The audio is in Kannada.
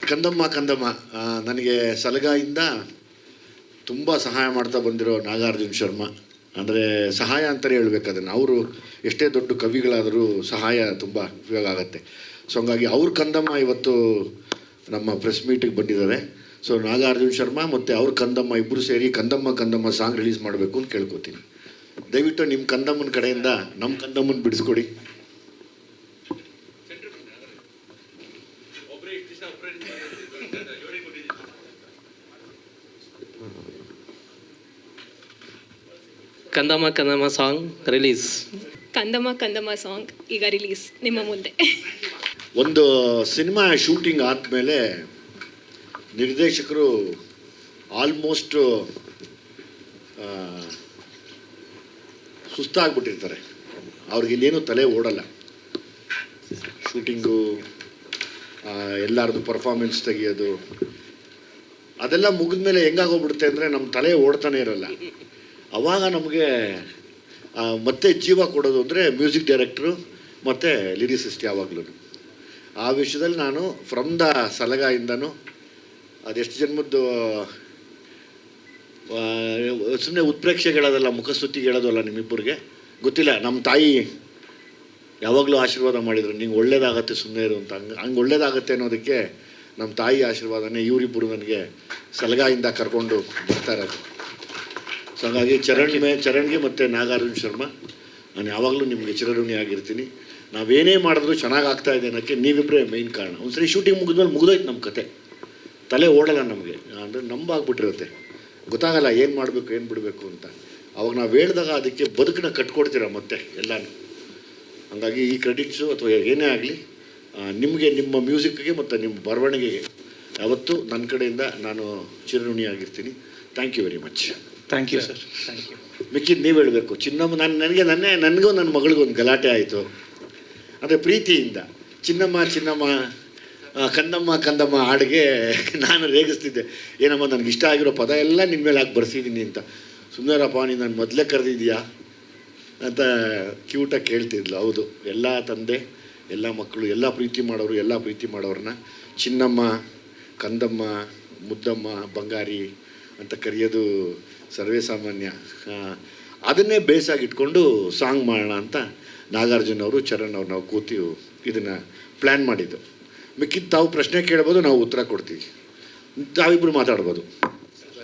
ಕಂದಮ್ಮ ಕಂದಮ್ಮ ನನಗೆ ಸಲಗಾಯಿಂದ ತುಂಬ ಸಹಾಯ ಮಾಡ್ತಾ ಬಂದಿರೋ ನಾಗಾರ್ಜುನ ಶರ್ಮಾ. ಅಂದರೆ ಸಹಾಯ ಅಂತಲೇ ಹೇಳ್ಬೇಕು ಅದನ್ನು. ಅವರು ಎಷ್ಟೇ ದೊಡ್ಡ ಕವಿಗಳಾದರೂ ಸಹಾಯ ತುಂಬ ಉಪಯೋಗ ಆಗುತ್ತೆ. ಸೊ ಹಂಗಾಗಿ ಅವ್ರ ಕಂದಮ್ಮ ಇವತ್ತು ನಮ್ಮ ಪ್ರೆಸ್ ಮೀಟಿಗೆ ಬಂದಿದ್ದಾರೆ. ಸೊ ನಾಗಾರ್ಜುನ ಶರ್ಮಾ ಮತ್ತು ಅವ್ರ ಕಂದಮ್ಮ ಇಬ್ಬರು ಸೇರಿ ಕಂದಮ್ಮ ಕಂದಮ್ಮ ಸಾಂಗ್ ರಿಲೀಸ್ ಮಾಡಬೇಕು ಅಂತ ಕೇಳ್ಕೊತೀನಿ. ದಯವಿಟ್ಟು ನಿಮ್ಮ ಕಂದಮ್ಮನ ಕಡೆಯಿಂದ ನಮ್ಮ ಕಂದಮ್ಮನ ಬಿಡಿಸ್ಕೊಡಿ. ಕಂದಮ್ಮ ಕಂದಮ್ಮ ಸಾಂಗ್ ರಿಲೀಸ್. ಕಂದಮ್ಮ ಕಂದಮ್ಮ ಸಾಂಗ್ ಈಗ ರಿಲೀಸ್ ನಿಮ್ಮ ಮುಂದೆ. ಒಂದು ಸಿನಿಮಾ ಶೂಟಿಂಗ್ ಆದಮೇಲೆ ನಿರ್ದೇಶಕರು ಆಲ್ಮೋಸ್ಟು ಸುಸ್ತಾಗ್ಬಿಟ್ಟಿರ್ತಾರೆ. ಅವ್ರಿಗೆ ಇನ್ನೇನು ತಲೆ ಓಡಲ್ಲ. ಶೂಟಿಂಗು, ಎಲ್ಲರದು ಪರ್ಫಾರ್ಮೆನ್ಸ್ ತೆಗಿಯೋದು ಅದೆಲ್ಲ ಮುಗಿದ್ಮೇಲೆ ಹೆಂಗಾಗೋಗ್ಬಿಡುತ್ತೆ ಅಂದರೆ ನಮ್ಮ ತಲೆ ಓಡ್ತಾನೆ ಇರಲ್ಲ. ಆವಾಗ ನಮಗೆ ಮತ್ತೆ ಜೀವ ಕೊಡೋದು ಅಂದರೆ ಮ್ಯೂಸಿಕ್ ಡೈರೆಕ್ಟ್ರು ಮತ್ತು ಲಿರಿಸಿಸ್ಟ್. ಯಾವಾಗಲೂ ಆ ವಿಷಯದಲ್ಲಿ ನಾನು ಫ್ರಮ್ ದ ಸಲಗಾಯಿಂದನೂ ಅದೆಷ್ಟು ಜನ್ಮದ್ದು ಸುಮ್ಮನೆ ಉತ್ಪ್ರೇಕ್ಷೆ ಹೇಳೋದಲ್ಲ, ಮುಖಸ್ತುತಿ ಹೇಳೋದಲ್ಲ. ನಿಮ್ಮಿಬ್ಬರಿಗೆ ಗೊತ್ತಿಲ್ಲ, ನಮ್ಮ ತಾಯಿ ಯಾವಾಗಲೂ ಆಶೀರ್ವಾದ ಮಾಡಿದರು, ನಿಂಗೆ ಒಳ್ಳೇದಾಗತ್ತೆ ಸುಮ್ಮನೆ ಇರು ಅಂತ. ಹಂಗೆ ಒಳ್ಳೇದಾಗತ್ತೆ ಅನ್ನೋದಕ್ಕೆ ನಮ್ಮ ತಾಯಿ ಆಶೀರ್ವಾದನೇ ಇವರಿಬ್ಬರು ನನಗೆ ಸಲಗಾಯಿಂದ ಕರ್ಕೊಂಡು ಬರ್ತಾ ಇರೋದು. ಸೊ ಹಾಗಾಗಿ ಚರಣ್ಗೆ ಮತ್ತು ನಾಗಾರ್ಜುನ ಶರ್ಮಾ ನಾನು ಯಾವಾಗಲೂ ನಿಮಗೆ ಚಿರಋಣಿ ಆಗಿರ್ತೀನಿ. ನಾವೇನೇ ಮಾಡಿದ್ರು ಚೆನ್ನಾಗಿ ಆಗ್ತಾ ಇದೆ ಅನ್ನೋಕ್ಕೆ ನೀವಿಬ್ಬರೇ ಮೇಯ್ನ್ ಕಾರಣ. ಒಂದು ಸರಿ ಶೂಟಿಂಗ್ ಮುಗಿದ್ಮೇಲೆ ಮುಗಿದೋಯ್ತು ನಮ್ಮ ಕತೆ. ತಲೆ ಓಡಲ್ಲ ನಮಗೆ, ಅಂದರೆ ನಂಬಾಗ್ಬಿಟ್ಟಿರುತ್ತೆ, ಗೊತ್ತಾಗಲ್ಲ ಏನು ಮಾಡಬೇಕು ಏನು ಬಿಡಬೇಕು ಅಂತ. ಅವಾಗ ನಾವು ಹೇಳಿದಾಗ ಅದಕ್ಕೆ ಬದುಕನ್ನ ಕಟ್ಕೊಡ್ತೀರ ಮತ್ತೆ ಎಲ್ಲನೂ. ಹಾಗಾಗಿ ಈ ಕ್ರೆಡಿಟ್ಸು ಅಥವಾ ಏನೇ ಆಗಲಿ ನಿಮಗೆ, ನಿಮ್ಮ ಮ್ಯೂಸಿಕ್ಗೆ ಮತ್ತು ನಿಮ್ಮ ಬರವಣಿಗೆಗೆ ಯಾವತ್ತೂ ನನ್ನ ಕಡೆಯಿಂದ ನಾನು ಚಿರಋಣಿಯಾಗಿರ್ತೀನಿ. Thank you very much. Thank you sir. Thank you. ಮಿಕ್ಕಿದ್ದು ನೀವು ಹೇಳಬೇಕು. ಚಿನ್ನಮ್ಮ ನನಗೂ ನನ್ನ ಮಗಳಿಗೂ ಒಂದು ಗಲಾಟೆ ಆಯಿತು. ಅಂದರೆ ಪ್ರೀತಿಯಿಂದ ಚಿನ್ನಮ್ಮ ಚಿನ್ನಮ್ಮ ಕಂದಮ್ಮ ಕಂದಮ್ಮ ಹಾಡಿಗೆ ನಾನು ರೇಗಿಸ್ತಿದ್ದೆ. ಏನಮ್ಮ ನನಗೆ ಇಷ್ಟ ಆಗಿರೋ ಪದ ಎಲ್ಲ ನಿನ್ನ ಮೇಲೆ ಹಾಕಿ ಬರ್ಸಿದ್ದೀನಿ ಅಂತ. ಸುಂದರಪ್ಪ ನೀನು ನಾನು ಮೊದಲೇ ಕರೆದಿದ್ಯಾ ಅಂತ ಕ್ಯೂಟಾಗಿ ಕೇಳ್ತಿದ್ಲು. ಹೌದು, ಎಲ್ಲ ತಂದೆ, ಎಲ್ಲ ಮಕ್ಕಳು, ಎಲ್ಲ ಪ್ರೀತಿ ಮಾಡೋರು, ಎಲ್ಲ ಪ್ರೀತಿ ಮಾಡೋರನ್ನ ಚಿನ್ನಮ್ಮ, ಕಂದಮ್ಮ, ಮುದ್ದಮ್ಮ, ಬಂಗಾರಿ ಅಂತ ಕರೆಯೋದು ಸರ್ವೇ ಸಾಮಾನ್ಯ. ಅದನ್ನೇ ಬೇಸಾಗಿಟ್ಕೊಂಡು ಸಾಂಗ್ ಮಾಡೋಣ ಅಂತ ನಾಗಾರ್ಜುನ ಅವರು, ಚರಣ್ ಅವರು ನಾವು ಕೂತು ಇದನ್ನು ಪ್ಲ್ಯಾನ್ ಮಾಡಿದ್ದು. ಮಿಕ್ಕಿದ್ದು ತಾವು ಪ್ರಶ್ನೆ ಕೇಳ್ಬೋದು, ನಾವು ಉತ್ತರ ಕೊಡ್ತೀವಿ, ತಾವಿಬ್ಬರು ಮಾತಾಡ್ಬೋದು.